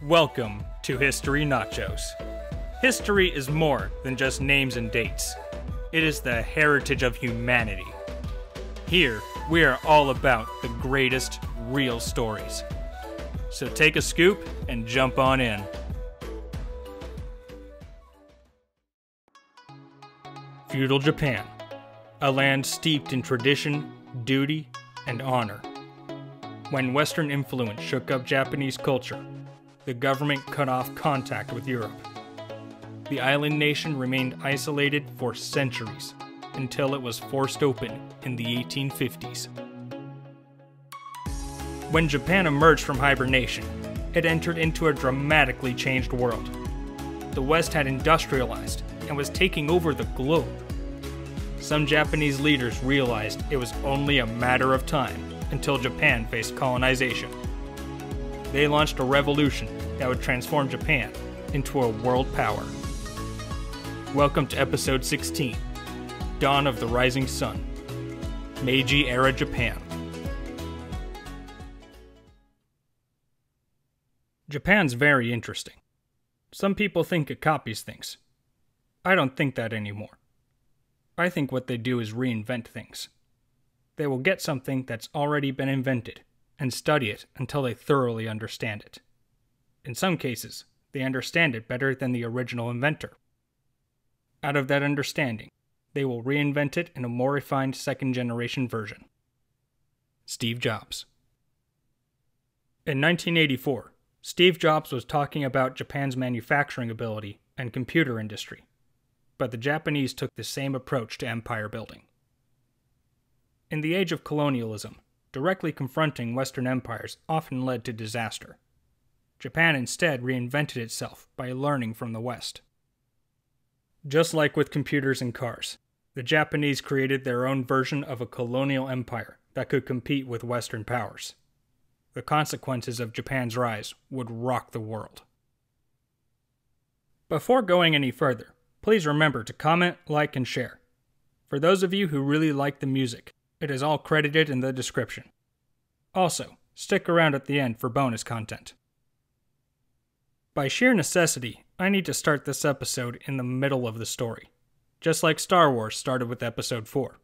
Welcome to History Nachos. History is more than just names and dates. It is the heritage of humanity. Here, we are all about the greatest real stories. So take a scoop and jump on in. Feudal Japan, a land steeped in tradition, duty, and honor. When Western influence shook up Japanese culture, the government cut off contact with Europe. The island nation remained isolated for centuries, until it was forced open in the 1850s. When Japan emerged from hibernation, it entered into a dramatically changed world. The West had industrialized and was taking over the globe. Some Japanese leaders realized it was only a matter of time until Japan faced colonization. They launched a revolution that would transform Japan into a world power. Welcome to episode 16, Dawn of the Rising Sun, Meiji-era Japan. Japan's very interesting. Some people think it copies things. I don't think that anymore. I think what they do is reinvent things. They will get something that's already been invented and study it until they thoroughly understand it. In some cases, they understand it better than the original inventor. Out of that understanding, they will reinvent it in a more refined second-generation version. Steve Jobs. In 1984, Steve Jobs was talking about Japan's manufacturing ability and computer industry, but the Japanese took the same approach to empire building. In the age of colonialism, directly confronting Western empires often led to disaster. Japan instead reinvented itself by learning from the West. Just like with computers and cars, the Japanese created their own version of a colonial empire that could compete with Western powers. The consequences of Japan's rise would rock the world. Before going any further, please remember to comment, like, and share. For those of you who really like the music, it is all credited in the description. Also, stick around at the end for bonus content. By sheer necessity, I need to start this episode in the middle of the story, just like Star Wars started with Episode 4.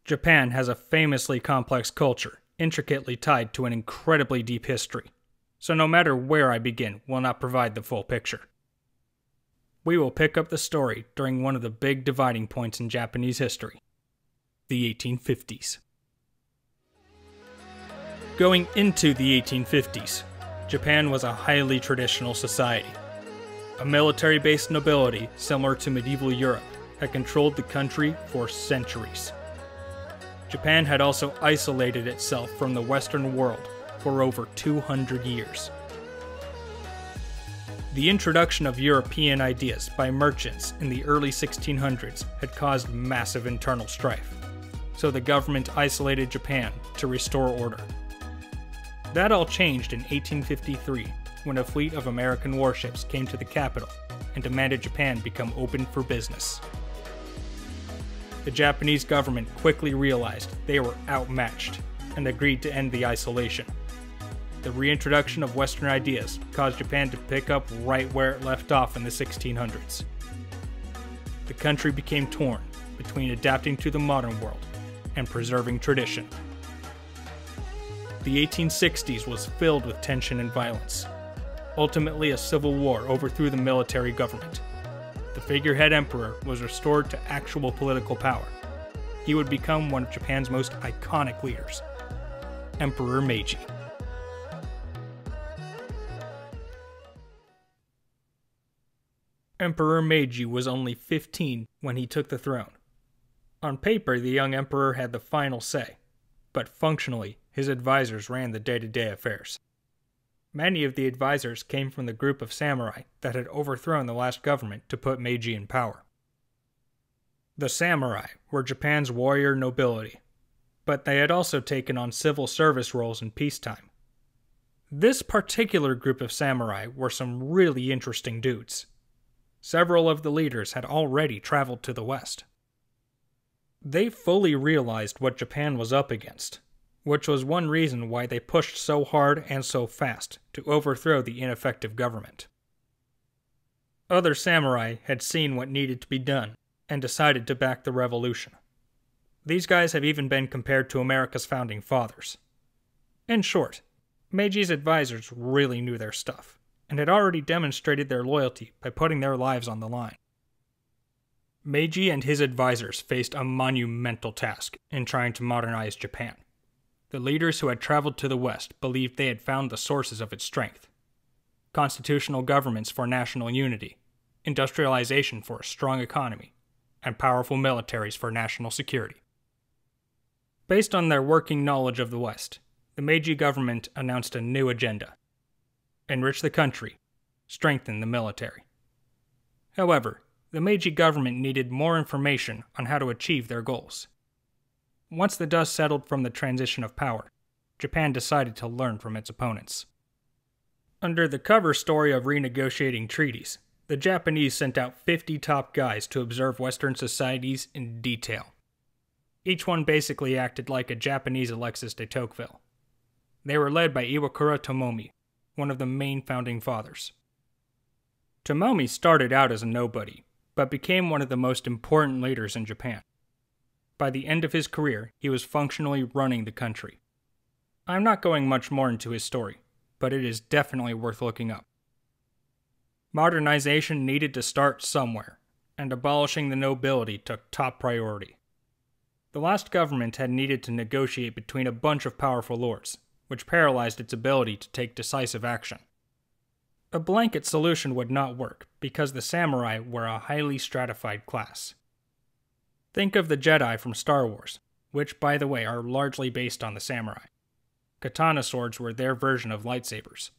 Japan has a famously complex culture, intricately tied to an incredibly deep history, so no matter where I begin will not provide the full picture. We will pick up the story during one of the big dividing points in Japanese history, the 1850s. Going into the 1850s, Japan was a highly traditional society. A military-based nobility similar to medieval Europe had controlled the country for centuries. Japan had also isolated itself from the Western world for over 200 years. The introduction of European ideas by merchants in the early 1600s had caused massive internal strife, so the government isolated Japan to restore order. That all changed in 1853 when a fleet of American warships came to the capital and demanded Japan become open for business. The Japanese government quickly realized they were outmatched and agreed to end the isolation. The reintroduction of Western ideas caused Japan to pick up right where it left off in the 1600s. The country became torn between adapting to the modern world and preserving tradition. The 1860s was filled with tension and violence. Ultimately, a civil war overthrew the military government. The figurehead emperor was restored to actual political power. He would become one of Japan's most iconic leaders, Emperor Meiji. Emperor Meiji was only 15 when he took the throne. On paper, the young emperor had the final say, but functionally, his advisors ran the day-to-day affairs. Many of the advisors came from the group of samurai that had overthrown the last government to put Meiji in power. The samurai were Japan's warrior nobility, but they had also taken on civil service roles in peacetime. This particular group of samurai were some really interesting dudes. Several of the leaders had already traveled to the West. They fully realized what Japan was up against. which was one reason why they pushed so hard and so fast to overthrow the ineffective government. Other samurai had seen what needed to be done and decided to back the revolution. These guys have even been compared to America's founding fathers. In short, Meiji's advisors really knew their stuff, and had already demonstrated their loyalty by putting their lives on the line. Meiji and his advisors faced a monumental task in trying to modernize Japan. The leaders who had traveled to the West believed they had found the sources of its strength: constitutional governments for national unity, industrialization for a strong economy, and powerful militaries for national security. Based on their working knowledge of the West, the Meiji government announced a new agenda: enrich the country, strengthen the military. However, the Meiji government needed more information on how to achieve their goals. Once the dust settled from the transition of power, Japan decided to learn from its opponents. Under the cover story of renegotiating treaties, the Japanese sent out 50 top guys to observe Western societies in detail. Each one basically acted like a Japanese Alexis de Tocqueville. They were led by Iwakura Tomomi, one of the main founding fathers. Tomomi started out as a nobody, but became one of the most important leaders in Japan. By the end of his career, he was functionally running the country. I'm not going much more into his story, but it is definitely worth looking up. Modernization needed to start somewhere, and abolishing the nobility took top priority. The last government had needed to negotiate between a bunch of powerful lords, which paralyzed its ability to take decisive action. A blanket solution would not work because the samurai were a highly stratified class. Think of the Jedi from Star Wars, which, by the way, are largely based on the samurai. Katana swords were their version of lightsabers.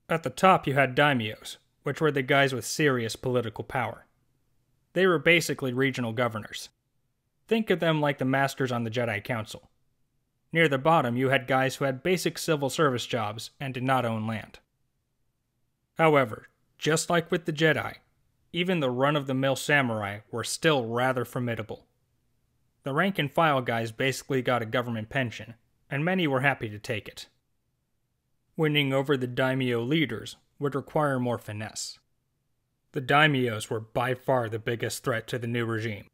At the top you had daimyos, which were the guys with serious political power. They were basically regional governors. Think of them like the masters on the Jedi Council. Near the bottom you had guys who had basic civil service jobs and did not own land. However, just like with the Jedi, even the run-of-the-mill samurai were still rather formidable. The rank-and-file guys basically got a government pension, and many were happy to take it. Winning over the daimyo leaders would require more finesse. The daimyos were by far the biggest threat to the new regime.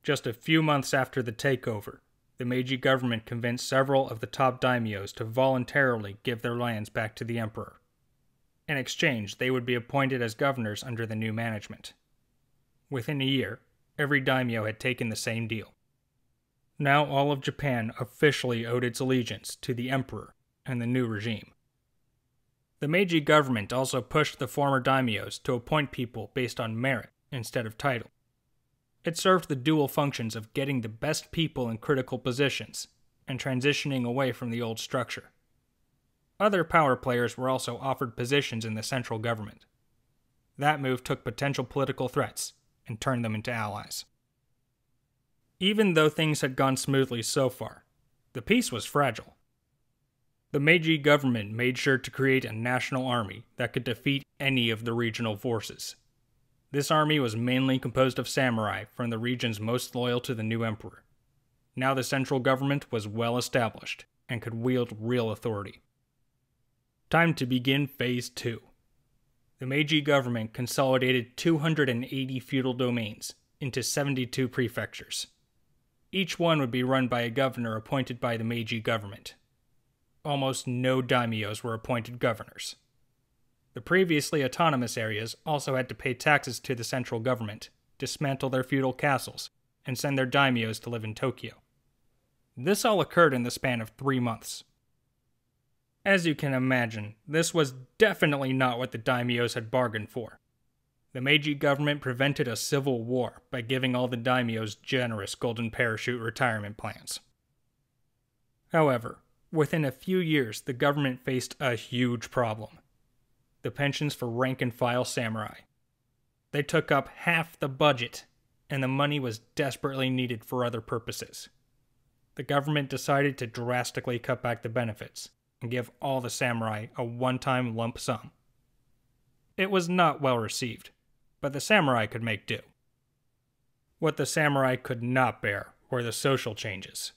Just a few months after the takeover, the Meiji government convinced several of the top daimyos to voluntarily give their lands back to the emperor. In exchange, they would be appointed as governors under the new management. Within a year, every daimyo had taken the same deal. Now all of Japan officially owed its allegiance to the emperor and the new regime. The Meiji government also pushed the former daimyos to appoint people based on merit instead of title. It served the dual functions of getting the best people in critical positions and transitioning away from the old structure. Other power players were also offered positions in the central government. That move took potential political threats and turned them into allies. Even though things had gone smoothly so far, the peace was fragile. The Meiji government made sure to create a national army that could defeat any of the regional forces. This army was mainly composed of samurai from the regions most loyal to the new emperor. Now the central government was well established and could wield real authority. Time to begin Phase 2. The Meiji government consolidated 280 feudal domains into 72 prefectures. Each one would be run by a governor appointed by the Meiji government. Almost no daimyos were appointed governors. The previously autonomous areas also had to pay taxes to the central government, dismantle their feudal castles, and send their daimyos to live in Tokyo. This all occurred in the span of 3 months. As you can imagine, this was definitely not what the daimyos had bargained for. The Meiji government prevented a civil war by giving all the daimyos generous golden parachute retirement plans. However, within a few years, the government faced a huge problem: the pensions for rank-and-file samurai. They took up half the budget, and the money was desperately needed for other purposes. The government decided to drastically cut back the benefits and give all the samurai a one-time lump sum. It was not well received, but the samurai could make do. What the samurai could not bear were the social changes.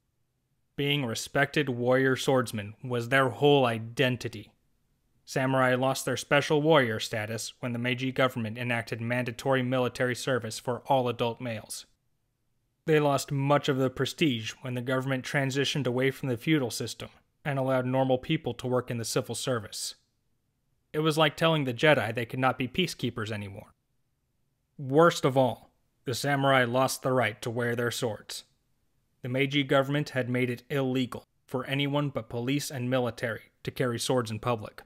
Being respected warrior swordsmen was their whole identity. Samurai lost their special warrior status when the Meiji government enacted mandatory military service for all adult males. They lost much of the prestige when the government transitioned away from the feudal system and allowed normal people to work in the civil service. It was like telling the Jedi they could not be peacekeepers anymore. Worst of all, the samurai lost the right to wear their swords. The Meiji government had made it illegal for anyone but police and military to carry swords in public.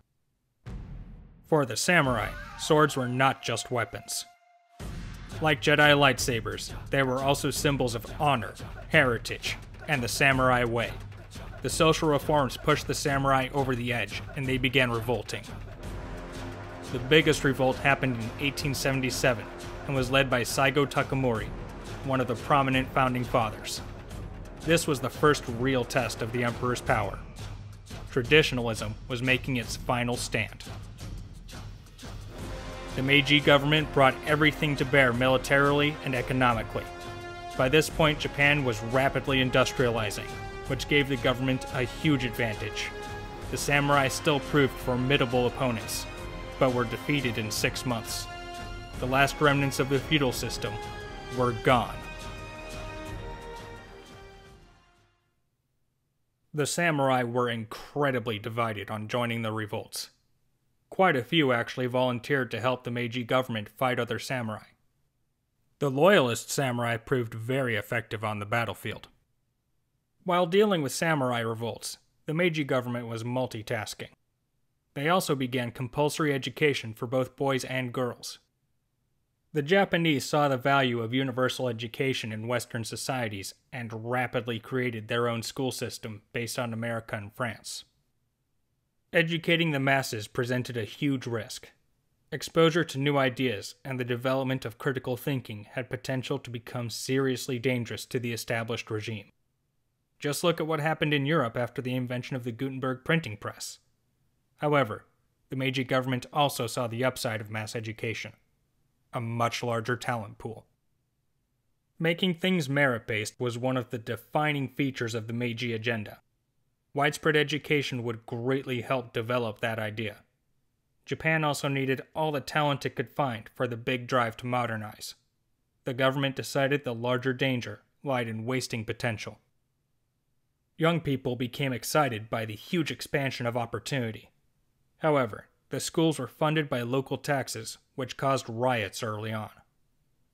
For the samurai, swords were not just weapons. Like Jedi lightsabers, they were also symbols of honor, heritage, and the samurai way. The social reforms pushed the samurai over the edge, and they began revolting. The biggest revolt happened in 1877 and was led by Saigo Takamori, one of the prominent founding fathers. This was the first real test of the emperor's power. Traditionalism was making its final stand. The Meiji government brought everything to bear militarily and economically. By this point, Japan was rapidly industrializing, which gave the government a huge advantage. The samurai still proved formidable opponents, but were defeated in 6 months. The last remnants of the feudal system were gone. The samurai were incredibly divided on joining the revolts. Quite a few actually volunteered to help the Meiji government fight other samurai. The loyalist samurai proved very effective on the battlefield. While dealing with samurai revolts, the Meiji government was multitasking. They also began compulsory education for both boys and girls. The Japanese saw the value of universal education in Western societies and rapidly created their own school system based on America and France. Educating the masses presented a huge risk. Exposure to new ideas and the development of critical thinking had potential to become seriously dangerous to the established regime. Just look at what happened in Europe after the invention of the Gutenberg printing press. However, the Meiji government also saw the upside of mass education: a much larger talent pool. Making things merit-based was one of the defining features of the Meiji agenda. Widespread education would greatly help develop that idea. Japan also needed all the talent it could find for the big drive to modernize. The government decided the larger danger lied in wasting potential. Young people became excited by the huge expansion of opportunity. However, the schools were funded by local taxes, which caused riots early on.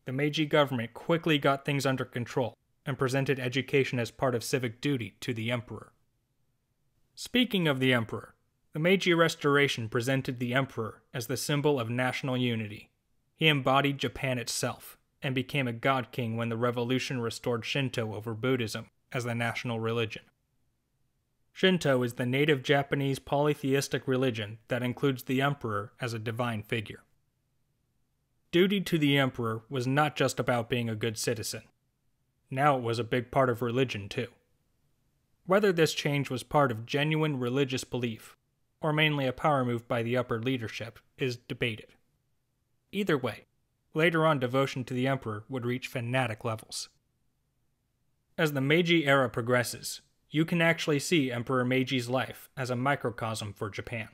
The Meiji government quickly got things under control and presented education as part of civic duty to the emperor. Speaking of the emperor, the Meiji Restoration presented the emperor as the symbol of national unity. He embodied Japan itself, and became a god king when the revolution restored Shinto over Buddhism as the national religion. Shinto is the native Japanese polytheistic religion that includes the emperor as a divine figure. Duty to the emperor was not just about being a good citizen. Now it was a big part of religion too. Whether this change was part of genuine religious belief, or mainly a power move by the upper leadership, is debated. Either way, later on devotion to the emperor would reach fanatic levels. As the Meiji era progresses, you can actually see Emperor Meiji's life as a microcosm for Japan.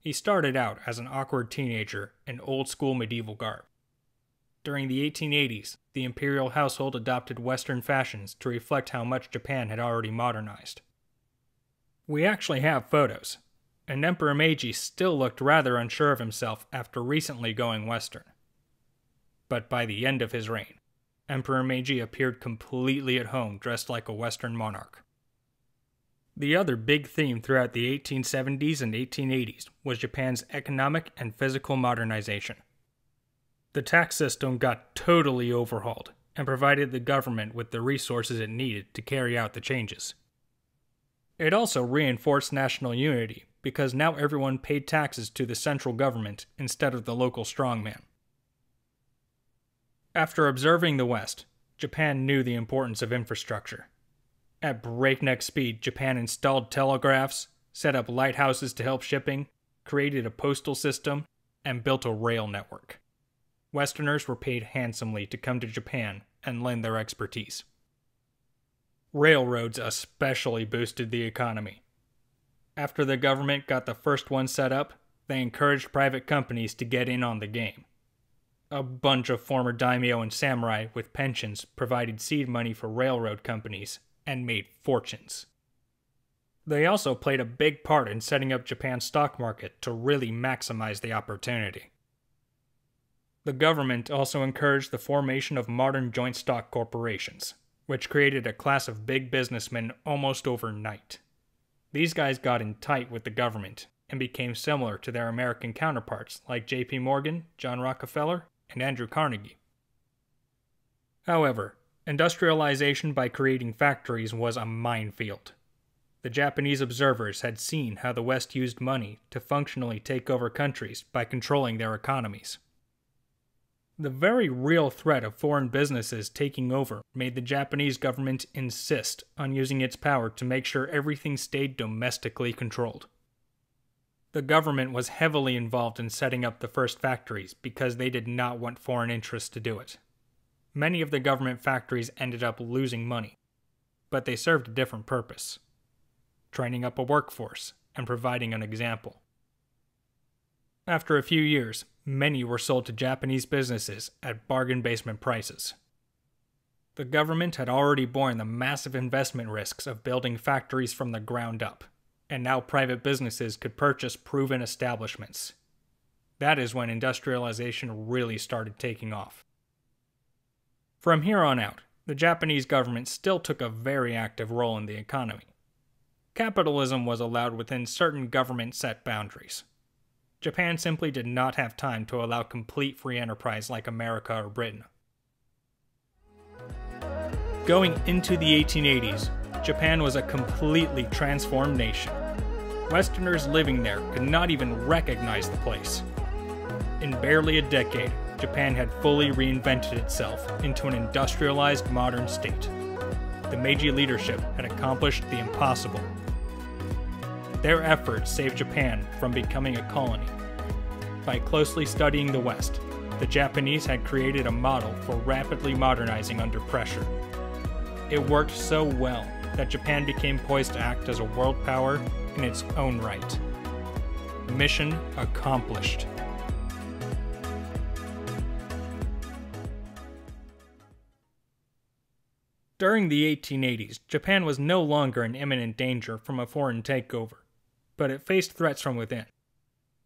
He started out as an awkward teenager in old-school medieval garb. During the 1880s, the imperial household adopted Western fashions to reflect how much Japan had already modernized. We actually have photos, and Emperor Meiji still looked rather unsure of himself after recently going Western. But by the end of his reign, Emperor Meiji appeared completely at home dressed like a Western monarch. The other big theme throughout the 1870s and 1880s was Japan's economic and physical modernization. The tax system got totally overhauled and provided the government with the resources it needed to carry out the changes. It also reinforced national unity because now everyone paid taxes to the central government instead of the local strongman. After observing the West, Japan knew the importance of infrastructure. At breakneck speed, Japan installed telegraphs, set up lighthouses to help shipping, created a postal system, and built a rail network. Westerners were paid handsomely to come to Japan and lend their expertise. Railroads especially boosted the economy. After the government got the first one set up, they encouraged private companies to get in on the game. A bunch of former daimyo and samurai with pensions provided seed money for railroad companies and made fortunes. They also played a big part in setting up Japan's stock market to really maximize the opportunity. The government also encouraged the formation of modern joint stock corporations, which created a class of big businessmen almost overnight. These guys got in tight with the government and became similar to their American counterparts like J.P. Morgan, John Rockefeller, and Andrew Carnegie. However, industrialization by creating factories was a minefield. The Japanese observers had seen how the West used money to functionally take over countries by controlling their economies. The very real threat of foreign businesses taking over made the Japanese government insist on using its power to make sure everything stayed domestically controlled. The government was heavily involved in setting up the first factories because they did not want foreign interests to do it. Many of the government factories ended up losing money, but they served a different purpose: training up a workforce and providing an example. After a few years, many were sold to Japanese businesses at bargain basement prices. The government had already borne the massive investment risks of building factories from the ground up, and now private businesses could purchase proven establishments. That is when industrialization really started taking off. From here on out, the Japanese government still took a very active role in the economy. Capitalism was allowed within certain government-set boundaries. Japan simply did not have time to allow complete free enterprise like America or Britain. Going into the 1880s, Japan was a completely transformed nation. Westerners living there could not even recognize the place. In barely a decade, Japan had fully reinvented itself into an industrialized modern state. The Meiji leadership had accomplished the impossible. Their efforts saved Japan from becoming a colony. By closely studying the West, the Japanese had created a model for rapidly modernizing under pressure. It worked so well that Japan became poised to act as a world power in its own right. Mission accomplished. During the 1880s, Japan was no longer in imminent danger from a foreign takeover, but it faced threats from within.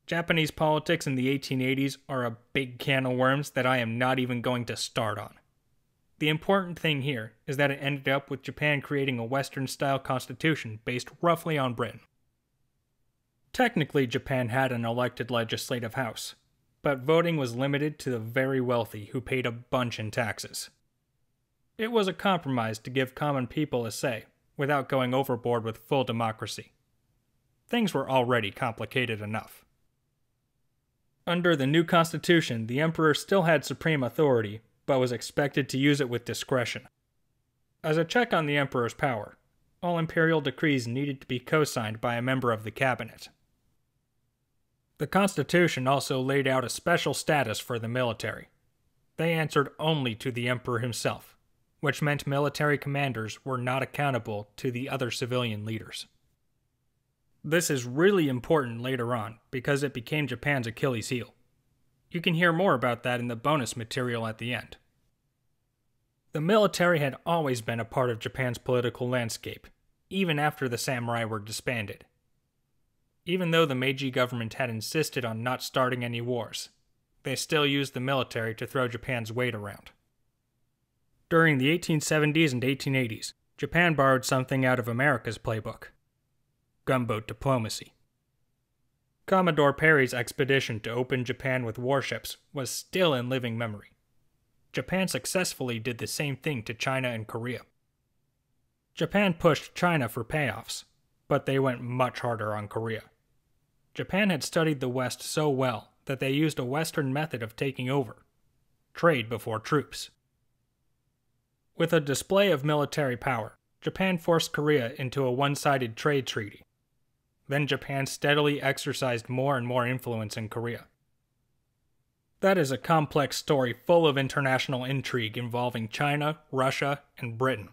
Japanese politics in the 1880s are a big can of worms that I am not even going to start on. The important thing here is that it ended up with Japan creating a Western-style constitution based roughly on Britain. Technically, Japan had an elected legislative house, but voting was limited to the very wealthy who paid a bunch in taxes. It was a compromise to give common people a say, without going overboard with full democracy. Things were already complicated enough. Under the new constitution, the emperor still had supreme authority, but was expected to use it with discretion. As a check on the emperor's power, all imperial decrees needed to be co-signed by a member of the cabinet. The constitution also laid out a special status for the military. They answered only to the emperor himself, which meant military commanders were not accountable to the other civilian leaders. This is really important later on because it became Japan's Achilles heel. You can hear more about that in the bonus material at the end. The military had always been a part of Japan's political landscape, even after the samurai were disbanded. Even though the Meiji government had insisted on not starting any wars, they still used the military to throw Japan's weight around. During the 1870s and 1880s, Japan borrowed something out of America's playbook: gunboat diplomacy. Commodore Perry's expedition to open Japan with warships was still in living memory. Japan successfully did the same thing to China and Korea. Japan pushed China for payoffs, but they went much harder on Korea. Japan had studied the West so well that they used a Western method of taking over: trade before troops. With a display of military power, Japan forced Korea into a one-sided trade treaty. Then Japan steadily exercised more and more influence in Korea. That is a complex story full of international intrigue involving China, Russia, and Britain.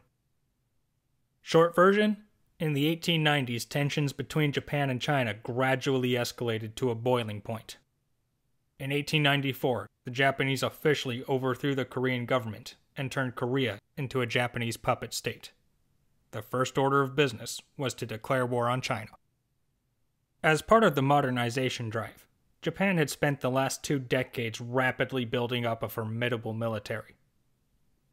Short version, in the 1890s, tensions between Japan and China gradually escalated to a boiling point. In 1894, the Japanese officially overthrew the Korean government and turned Korea into a Japanese puppet state. The first order of business was to declare war on China. As part of the modernization drive, Japan had spent the last 2 decades rapidly building up a formidable military.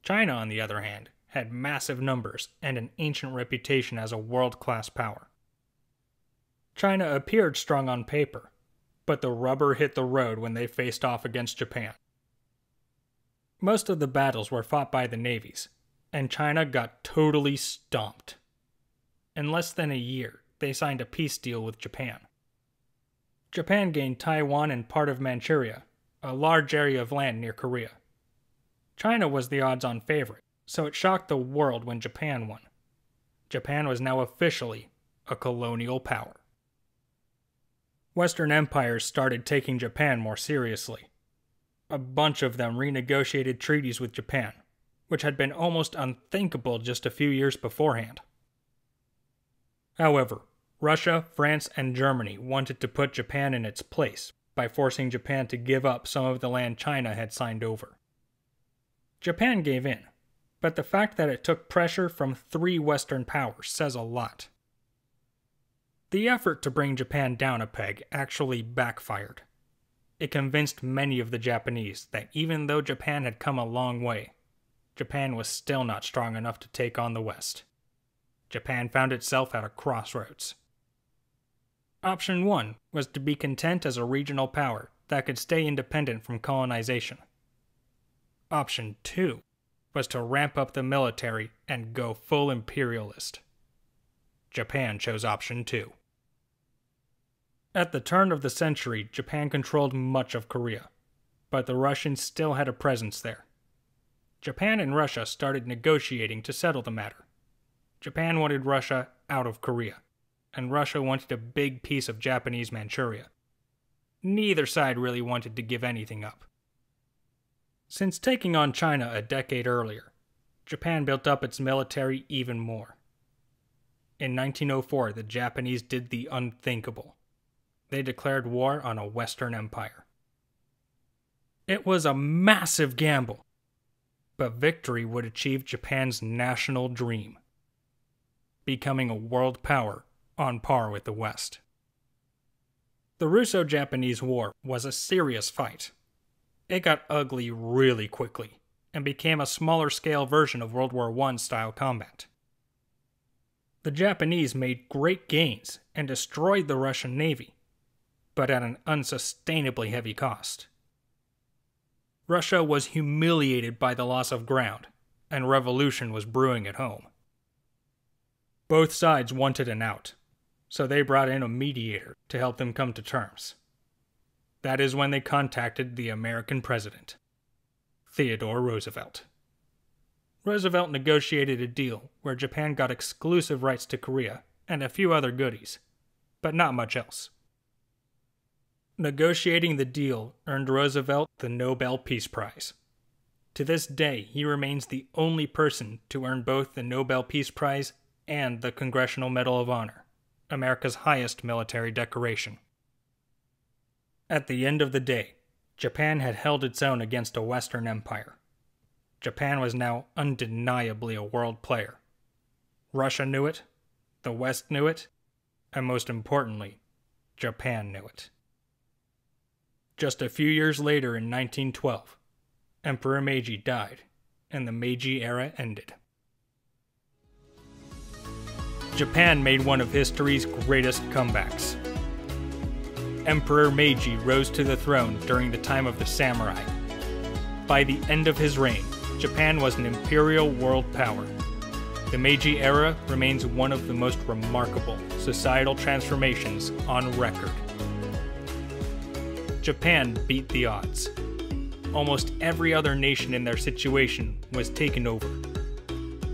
China, on the other hand, had massive numbers and an ancient reputation as a world-class power. China appeared strong on paper, but the rubber hit the road when they faced off against Japan. Most of the battles were fought by the navies, and China got totally stomped. In less than a year, they signed a peace deal with Japan. Japan gained Taiwan and part of Manchuria, a large area of land near Korea. China was the odds-on favorite, so it shocked the world when Japan won. Japan was now officially a colonial power. Western empires started taking Japan more seriously. A bunch of them renegotiated treaties with Japan, which had been almost unthinkable just a few years beforehand. However, Russia, France, and Germany wanted to put Japan in its place by forcing Japan to give up some of the land China had signed over. Japan gave in, but the fact that it took pressure from 3 Western powers says a lot. The effort to bring Japan down a peg actually backfired. It convinced many of the Japanese that even though Japan had come a long way, Japan was still not strong enough to take on the West. Japan found itself at a crossroads. Option 1 was to be content as a regional power that could stay independent from colonization. Option 2 was to ramp up the military and go full imperialist. Japan chose option 2. At the turn of the century, Japan controlled much of Korea, but the Russians still had a presence there. Japan and Russia started negotiating to settle the matter. Japan wanted Russia out of Korea, and Russia wanted a big piece of Japanese Manchuria. Neither side really wanted to give anything up. Since taking on China a decade earlier, Japan built up its military even more. In 1904, the Japanese did the unthinkable. They declared war on a Western empire. It was a massive gamble, but victory would achieve Japan's national dream: becoming a world power on par with the West. The Russo-Japanese War was a serious fight. It got ugly really quickly and became a smaller-scale version of World War I style combat. The Japanese made great gains and destroyed the Russian Navy, but at an unsustainably heavy cost. Russia was humiliated by the loss of ground, and revolution was brewing at home. Both sides wanted an out, so they brought in a mediator to help them come to terms. That is when they contacted the American president, Theodore Roosevelt. Roosevelt negotiated a deal where Japan got exclusive rights to Korea and a few other goodies, but not much else. Negotiating the deal earned Roosevelt the Nobel Peace Prize. To this day, he remains the only person to earn both the Nobel Peace Prize and the Congressional Medal of Honor, America's highest military decoration. At the end of the day, Japan had held its own against a Western empire. Japan was now undeniably a world player. Russia knew it, the West knew it, and most importantly, Japan knew it. Just a few years later in 1912, Emperor Meiji died, and the Meiji era ended. Japan made one of history's greatest comebacks. Emperor Meiji rose to the throne during the time of the samurai. By the end of his reign, Japan was an imperial world power. The Meiji era remains one of the most remarkable societal transformations on record. Japan beat the odds. Almost every other nation in their situation was taken over.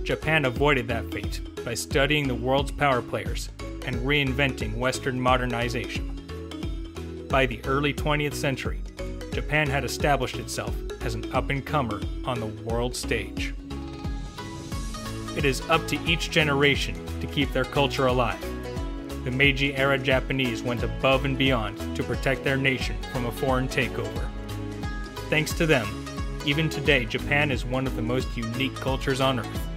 Japan avoided that fate by studying the world's power players and reinventing Western modernization. By the early 20th century, Japan had established itself as an up-and-comer on the world stage. It is up to each generation to keep their culture alive. The Meiji-era Japanese went above and beyond to protect their nation from a foreign takeover. Thanks to them, even today, Japan is one of the most unique cultures on Earth.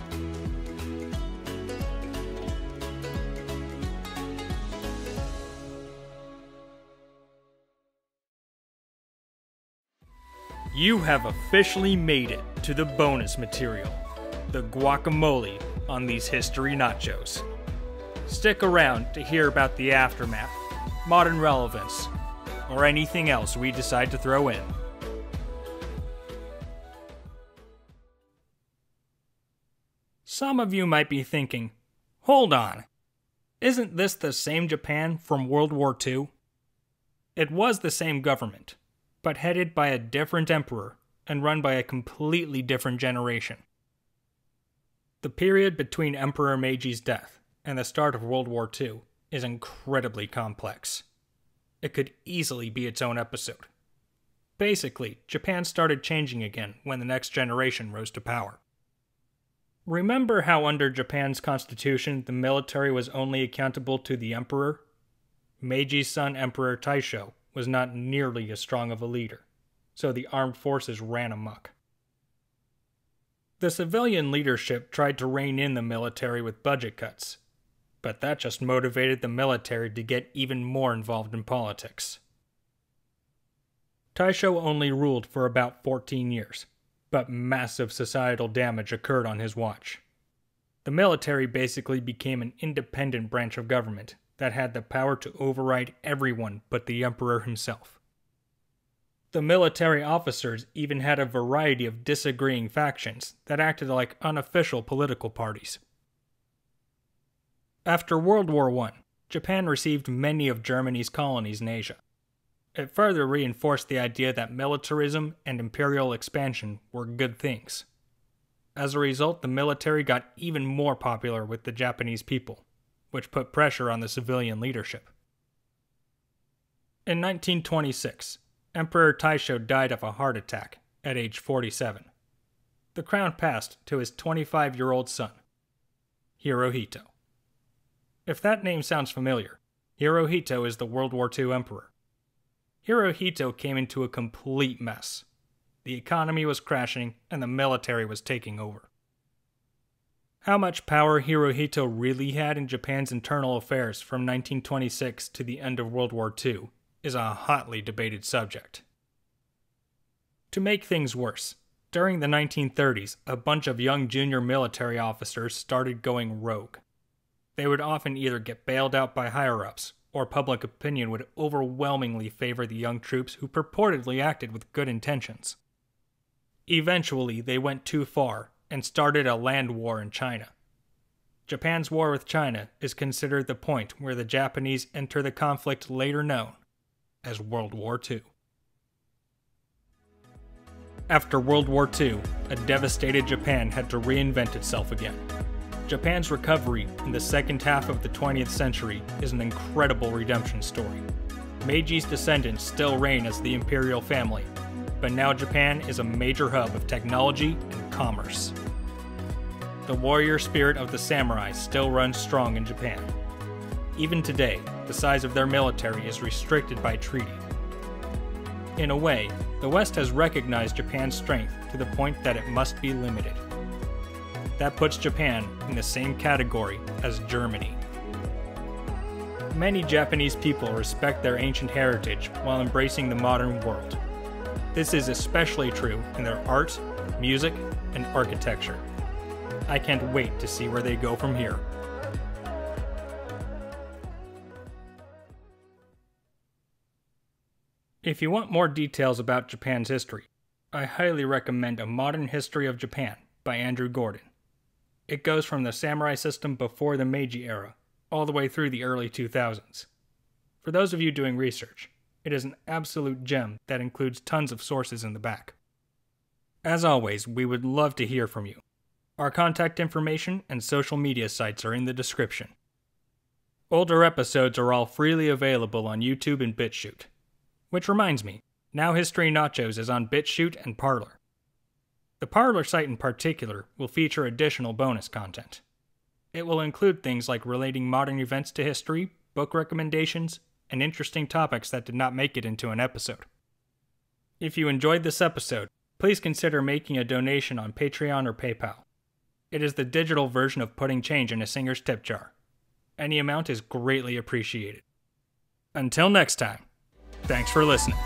You have officially made it to the bonus material, the guacamole on these history nachos. Stick around to hear about the aftermath, modern relevance, or anything else we decide to throw in. Some of you might be thinking, hold on, isn't this the same Japan from World War II? It was the same government, but headed by a different emperor and run by a completely different generation. The period between Emperor Meiji's death and the start of World War II is incredibly complex. It could easily be its own episode. Basically, Japan started changing again when the next generation rose to power. Remember how under Japan's constitution the military was only accountable to the emperor? Meiji's son, Emperor Taisho, was not nearly as strong of a leader, so the armed forces ran amok. The civilian leadership tried to rein in the military with budget cuts, but that just motivated the military to get even more involved in politics. Taisho only ruled for about 14 years, but massive societal damage occurred on his watch. The military basically became an independent branch of government that had the power to override everyone but the emperor himself. The military officers even had a variety of disagreeing factions that acted like unofficial political parties. After World War I, Japan received many of Germany's colonies in Asia. It further reinforced the idea that militarism and imperial expansion were good things. As a result, the military got even more popular with the Japanese people, which put pressure on the civilian leadership. In 1926, Emperor Taisho died of a heart attack at age 47. The crown passed to his 25-year-old son, Hirohito. If that name sounds familiar, Hirohito is the World War II emperor. Hirohito came into a complete mess. The economy was crashing and the military was taking over. How much power Hirohito really had in Japan's internal affairs from 1926 to the end of World War II is a hotly debated subject. To make things worse, during the 1930s, a bunch of young junior military officers started going rogue. They would often either get bailed out by higher-ups, or public opinion would overwhelmingly favor the young troops who purportedly acted with good intentions. Eventually, they went too far and started a land war in China. Japan's war with China is considered the point where the Japanese enter the conflict later known as World War II. After World War II, a devastated Japan had to reinvent itself again. Japan's recovery in the second half of the 20th century is an incredible redemption story. Meiji's descendants still reign as the imperial family, but now Japan is a major hub of technology and commerce. The warrior spirit of the samurai still runs strong in Japan. Even today, the size of their military is restricted by treaty. In a way, the West has recognized Japan's strength to the point that it must be limited. That puts Japan in the same category as Germany. Many Japanese people respect their ancient heritage while embracing the modern world. This is especially true in their art, music, and architecture. I can't wait to see where they go from here. If you want more details about Japan's history, I highly recommend A Modern History of Japan by Andrew Gordon. It goes from the samurai system before the Meiji era, all the way through the early 2000s. For those of you doing research, it is an absolute gem that includes tons of sources in the back. As always, we would love to hear from you. Our contact information and social media sites are in the description. Older episodes are all freely available on YouTube and BitChute. Which reminds me, Now History Nachos is on BitChute and Parler. The Parlor site in particular will feature additional bonus content. It will include things like relating modern events to history, book recommendations, and interesting topics that did not make it into an episode. If you enjoyed this episode, please consider making a donation on Patreon or PayPal. It is the digital version of putting change in a singer's tip jar. Any amount is greatly appreciated. Until next time, thanks for listening.